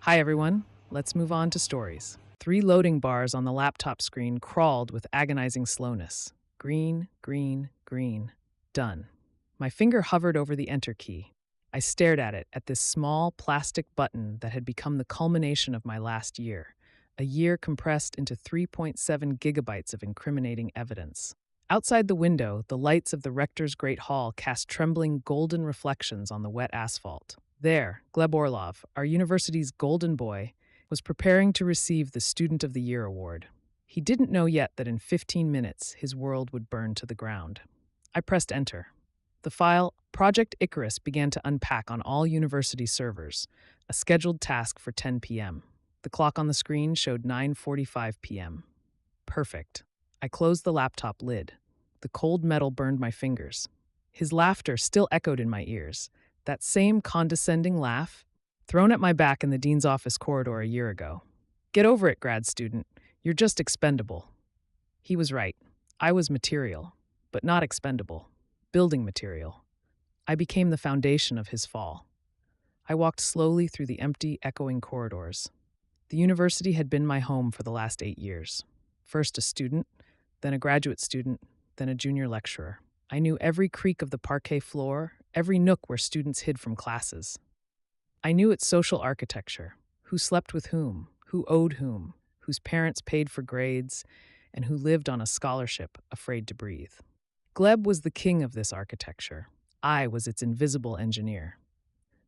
Hi, everyone. Let's move on to stories. 3 loading bars on the laptop screen crawled with agonizing slowness. Green, green, green. Done. My finger hovered over the enter key. I stared at this small plastic button that had become the culmination of my last year, a year compressed into 3.7 gigabytes of incriminating evidence. Outside the window, the lights of the rector's great hall cast trembling golden reflections on the wet asphalt. There, Gleb Orlov, our university's golden boy, was preparing to receive the Student of the Year award. He didn't know yet that in 15 minutes his world would burn to the ground. I pressed enter. The file Project Icarus began to unpack on all university servers, a scheduled task for 10 p.m. The clock on the screen showed 9:45 p.m. Perfect. I closed the laptop lid. The cold metal burned my fingers. His laughter still echoed in my ears. That same condescending laugh, thrown at my back in the dean's office corridor a year ago. Get over it, grad student. You're just expendable. He was right. I was material, but not expendable. Building material. I became the foundation of his fall. I walked slowly through the empty, echoing corridors. The university had been my home for the last 8 years. First a student, then a graduate student, then a junior lecturer. I knew every creak of the parquet floor, every nook where students hid from classes. I knew its social architecture, who slept with whom, who owed whom, whose parents paid for grades, and who lived on a scholarship afraid to breathe. Gleb was the king of this architecture. I was its invisible engineer.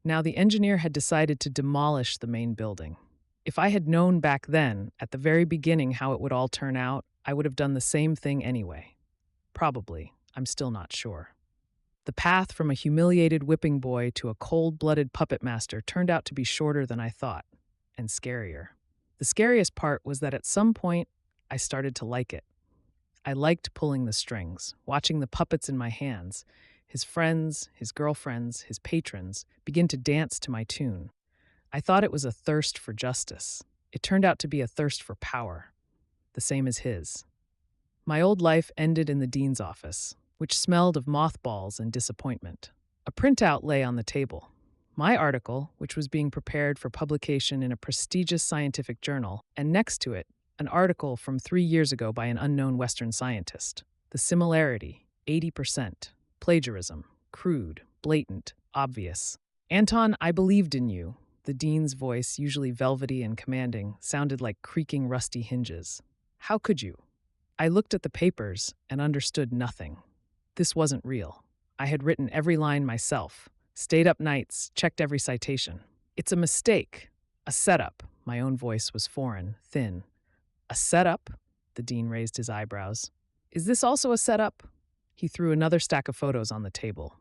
Now the engineer had decided to demolish the main building. If I had known back then, at the very beginning, how it would all turn out, I would have done the same thing anyway. Probably. I'm still not sure. The path from a humiliated whipping boy to a cold-blooded puppet master turned out to be shorter than I thought, and scarier. The scariest part was that at some point, I started to like it. I liked pulling the strings, watching the puppets in my hands, his friends, his girlfriends, his patrons, begin to dance to my tune. I thought it was a thirst for justice. It turned out to be a thirst for power, the same as his. My old life ended in the dean's office, which smelled of mothballs and disappointment. A printout lay on the table. My article, which was being prepared for publication in a prestigious scientific journal, and next to it, an article from 3 years ago by an unknown Western scientist. The similarity, 80%. Plagiarism, crude, blatant, obvious. Anton, I believed in you. The dean's voice, usually velvety and commanding, sounded like creaking rusty hinges. How could you? I looked at the papers and understood nothing. This wasn't real. I had written every line myself, stayed up nights, checked every citation. It's a mistake, a setup. My own voice was foreign, thin. A setup? The dean raised his eyebrows. Is this also a setup? He threw another stack of photos on the table.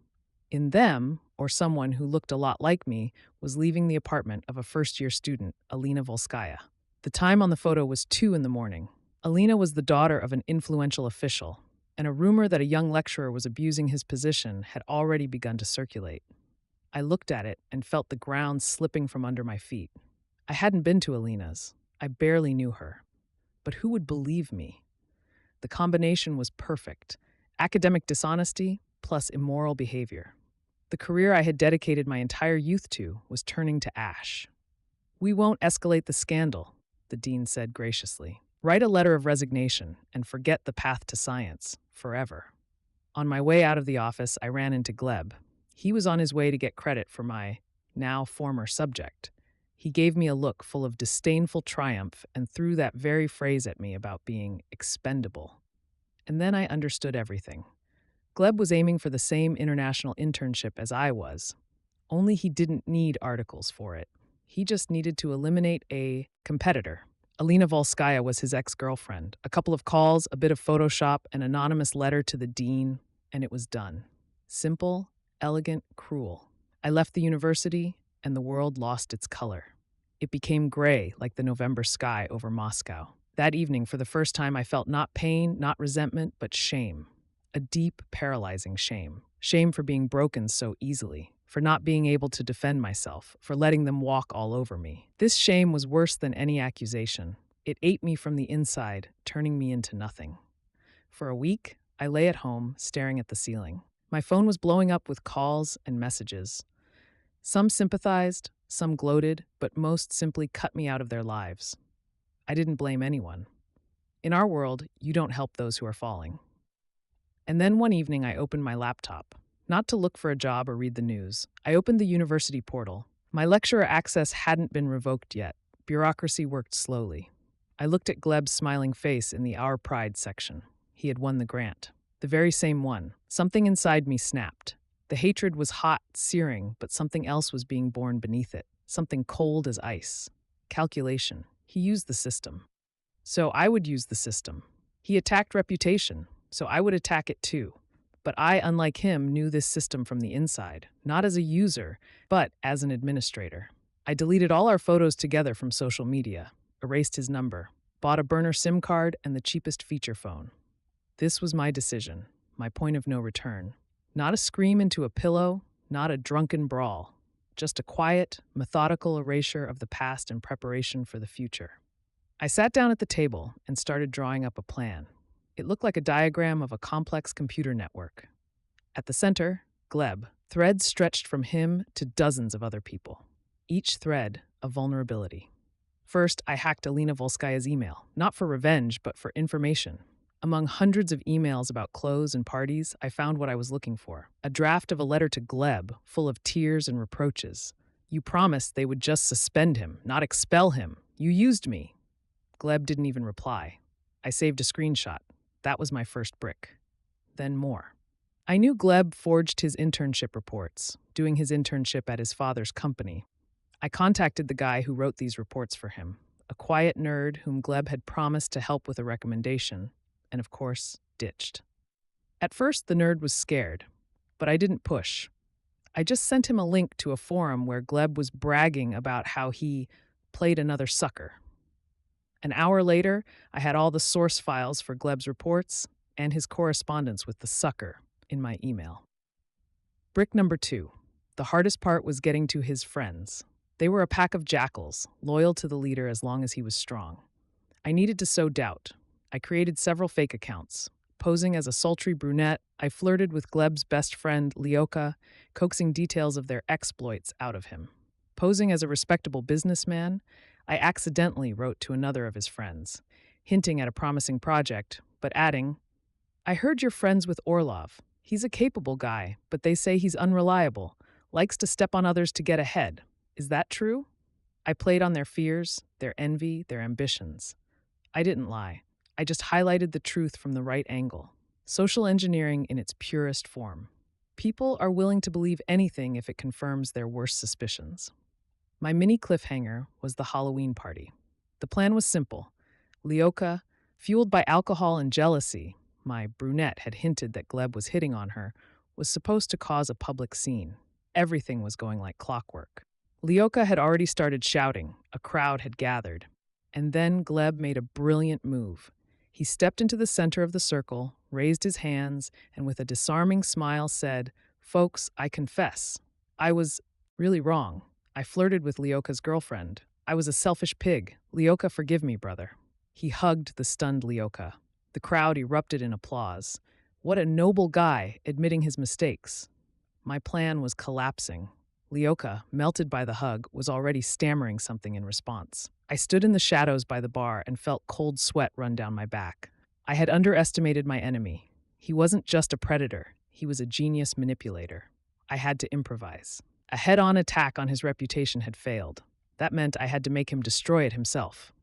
In them, or someone who looked a lot like me, was leaving the apartment of a first-year student, Alina Volskaya. The time on the photo was 2 in the morning. Alina was the daughter of an influential official, and a rumor that a young lecturer was abusing his position had already begun to circulate. I looked at it and felt the ground slipping from under my feet. I hadn't been to Alina's. I barely knew her. But who would believe me? The combination was perfect. Academic dishonesty plus immoral behavior. The career I had dedicated my entire youth to was turning to ash. We won't escalate the scandal, the dean said graciously. Write a letter of resignation and forget the path to science, forever. On my way out of the office, I ran into Gleb. He was on his way to get credit for my now former subject. He gave me a look full of disdainful triumph and threw that very phrase at me about being expendable. And then I understood everything. Gleb was aiming for the same international internship as I was, only he didn't need articles for it. He just needed to eliminate a competitor. Alina Volskaya was his ex-girlfriend. A couple of calls, a bit of Photoshop, an anonymous letter to the dean, and it was done. Simple, elegant, cruel. I left the university, and the world lost its color. It became gray like the November sky over Moscow. That evening, for the first time, I felt not pain, not resentment, but shame. A deep, paralyzing shame. Shame for being broken so easily, for not being able to defend myself, for letting them walk all over me. This shame was worse than any accusation. It ate me from the inside, turning me into nothing. For a week, I lay at home, staring at the ceiling. My phone was blowing up with calls and messages. Some sympathized, Some gloated, but most simply cut me out of their lives. I didn't blame anyone. In our world, you don't help those who are falling. And then one evening, I opened my laptop. Not to look for a job or read the news. I opened the university portal. My lecturer access hadn't been revoked yet. Bureaucracy worked slowly. I looked at Gleb's smiling face in the Our Pride section. He had won the grant. The very same one. Something inside me snapped. The hatred was hot, searing, but something else was being born beneath it. Something cold as ice. Calculation. He used the system. So I would use the system. He attacked reputation, so I would attack it too. But I, unlike him, knew this system from the inside, not as a user, but as an administrator. I deleted all our photos together from social media, erased his number, bought a burner SIM card and the cheapest feature phone. This was my decision, my point of no return. Not a scream into a pillow, not a drunken brawl, just a quiet, methodical erasure of the past in preparation for the future. I sat down at the table and started drawing up a plan. It looked like a diagram of a complex computer network. At the center, Gleb, threads stretched from him to dozens of other people. Each thread a vulnerability. First, I hacked Alina Volskaya's email, not for revenge, but for information. Among hundreds of emails about clothes and parties, I found what I was looking for. A draft of a letter to Gleb, full of tears and reproaches. You promised they would just suspend him, not expel him. You used me. Gleb didn't even reply. I saved a screenshot. That was my first brick. Then more. I knew Gleb forged his internship reports, doing his internship at his father's company. I contacted the guy who wrote these reports for him, a quiet nerd whom Gleb had promised to help with a recommendation, and of course, ditched. At first, the nerd was scared, but I didn't push. I just sent him a link to a forum where Gleb was bragging about how he played another sucker. An hour later, I had all the source files for Gleb's reports and his correspondence with the sucker in my email. Brick number 2. The hardest part was getting to his friends. They were a pack of jackals, loyal to the leader as long as he was strong. I needed to sow doubt. I created several fake accounts. Posing as a sultry brunette, I flirted with Gleb's best friend, Lyoka, coaxing details of their exploits out of him. Posing as a respectable businessman, I accidentally wrote to another of his friends, hinting at a promising project, but adding, "I heard you're friends with Orlov. He's a capable guy, but they say he's unreliable, likes to step on others to get ahead. Is that true?" I played on their fears, their envy, their ambitions. I didn't lie. I just highlighted the truth from the right angle. Social engineering in its purest form. People are willing to believe anything if it confirms their worst suspicions. My mini cliffhanger was the Halloween party. The plan was simple. Lyoka, fueled by alcohol and jealousy, my brunette had hinted that Gleb was hitting on her, was supposed to cause a public scene. Everything was going like clockwork. Lyoka had already started shouting. A crowd had gathered. And then Gleb made a brilliant move. He stepped into the center of the circle, raised his hands, and with a disarming smile said, "Folks, I confess. I was really wrong. I flirted with Lyoka's girlfriend. I was a selfish pig. Lyoka, forgive me, brother." He hugged the stunned Lyoka. The crowd erupted in applause. What a noble guy, admitting his mistakes. My plan was collapsing. Lyoka, melted by the hug, was already stammering something in response. I stood in the shadows by the bar and felt cold sweat run down my back. I had underestimated my enemy. He wasn't just a predator. He was a genius manipulator. I had to improvise. A head-on attack on his reputation had failed. That meant I had to make him destroy it himself.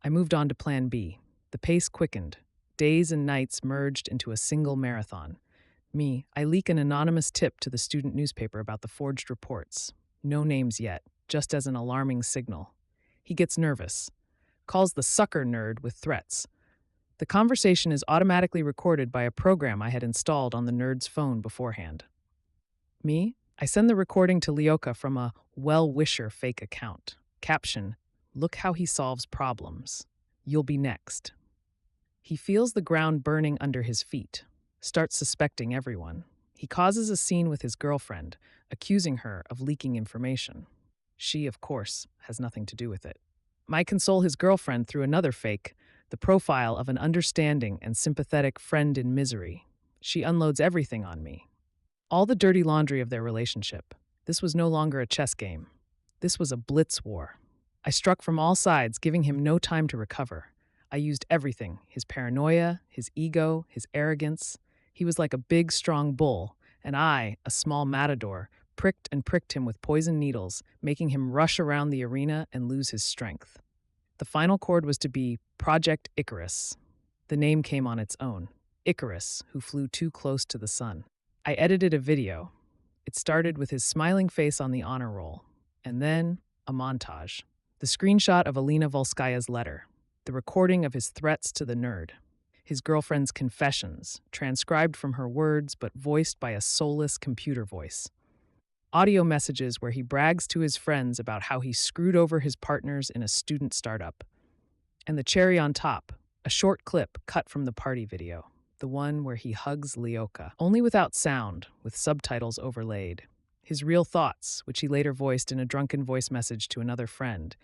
I moved on to Plan B. The pace quickened. Days and nights merged into a single marathon. I leak an anonymous tip to the student newspaper about the forged reports. No names yet, just as an alarming signal. He gets nervous. Calls the sucker nerd with threats. The conversation is automatically recorded by a program I had installed on the nerd's phone beforehand. I send the recording to Lyoka from a well-wisher fake account. Caption, "Look how he solves problems. You'll be next." He feels the ground burning under his feet, starts suspecting everyone. He causes a scene with his girlfriend, accusing her of leaking information. She, of course, has nothing to do with it. I console his girlfriend through another fake, the profile of an understanding and sympathetic friend in misery. She unloads everything on me. All the dirty laundry of their relationship. This was no longer a chess game. This was a blitz war. I struck from all sides, giving him no time to recover. I used everything: his paranoia, his ego, his arrogance. He was like a big, strong bull, and I, a small matador, pricked and pricked him with poison needles, making him rush around the arena and lose his strength. The final chord was to be Project Icarus. The name came on its own. Icarus, who flew too close to the sun. I edited a video. It started with his smiling face on the honor roll, and then a montage. The screenshot of Alina Volskaya's letter, the recording of his threats to the nerd, his girlfriend's confessions, transcribed from her words but voiced by a soulless computer voice. Audio messages where he brags to his friends about how he screwed over his partners in a student startup. And the cherry on top, a short clip cut from the party video, the one where he hugs Lyoka, only without sound, with subtitles overlaid. His real thoughts, which he later voiced in a drunken voice message to another friend.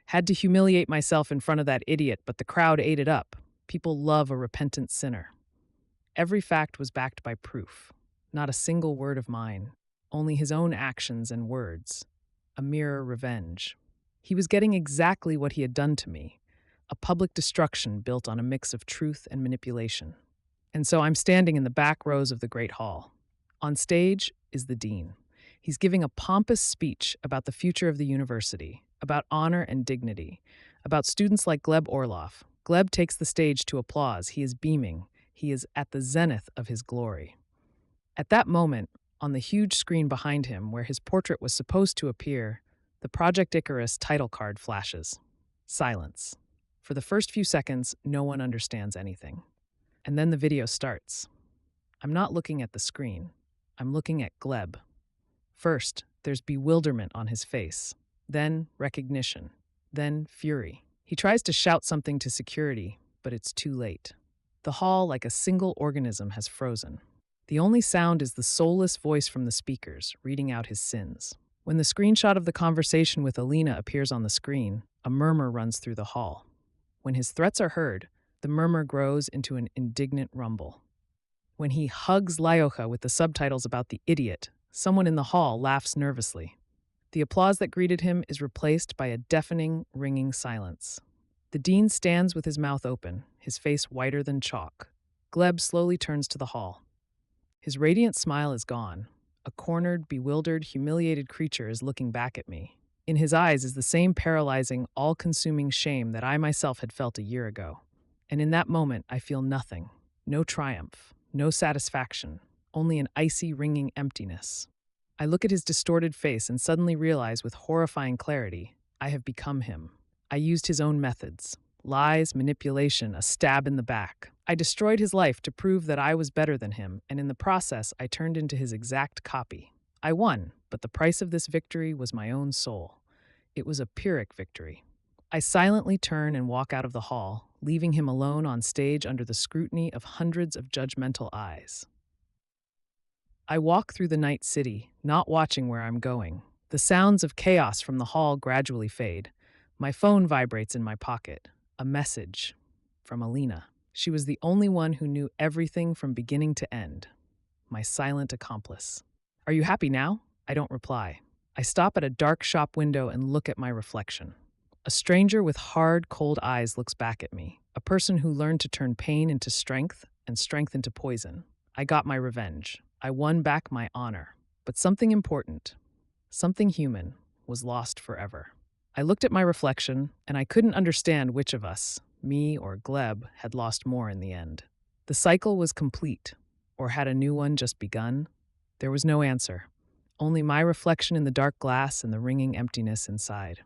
Had to humiliate myself in front of that idiot, but the crowd ate it up. People love a repentant sinner. Every fact was backed by proof. Not a single word of mine. Only his own actions and words. A mere revenge. He was getting exactly what he had done to me. A public destruction built on a mix of truth and manipulation. And so I'm standing in the back rows of the Great Hall. On stage is the dean. He's giving a pompous speech about the future of the university, about honor and dignity, about students like Gleb Orlov. Gleb takes the stage to applause. He is beaming. He is at the zenith of his glory. At that moment, on the huge screen behind him, where his portrait was supposed to appear, the Project Icarus title card flashes. Silence. For the first few seconds, no one understands anything. And then the video starts. I'm not looking at the screen. I'm looking at Gleb. First, there's bewilderment on his face. Then recognition. Then fury. He tries to shout something to security, but it's too late. The hall, like a single organism, has frozen. The only sound is the soulless voice from the speakers, reading out his sins. When the screenshot of the conversation with Alina appears on the screen, a murmur runs through the hall. When his threats are heard, the murmur grows into an indignant rumble. When he hugs Lyoka with the subtitles about the idiot, someone in the hall laughs nervously. The applause that greeted him is replaced by a deafening, ringing silence. The dean stands with his mouth open, his face whiter than chalk. Gleb slowly turns to the hall. His radiant smile is gone. A cornered, bewildered, humiliated creature is looking back at me. In his eyes is the same paralyzing, all-consuming shame that I myself had felt a year ago. And in that moment, I feel nothing. No triumph, no satisfaction, only an icy, ringing emptiness. I look at his distorted face and suddenly realize with horrifying clarity, I have become him. I used his own methods. Lies, manipulation, a stab in the back. I destroyed his life to prove that I was better than him, and in the process, I turned into his exact copy. I won, but the price of this victory was my own soul. It was a Pyrrhic victory. I silently turn and walk out of the hall, leaving him alone on stage under the scrutiny of hundreds of judgmental eyes. I walk through the night city, not watching where I'm going. The sounds of chaos from the hall gradually fade. My phone vibrates in my pocket. A message from Alina. She was the only one who knew everything from beginning to end. My silent accomplice. Are you happy now? I don't reply. I stop at a dark shop window and look at my reflection. A stranger with hard, cold eyes looks back at me. A person who learned to turn pain into strength and strength into poison. I got my revenge. I won back my honor. But something important, something human, was lost forever. I looked at my reflection, and I couldn't understand which of us, me or Gleb, had lost more in the end. The cycle was complete, or had a new one just begun? There was no answer. Only my reflection in the dark glass and the ringing emptiness inside.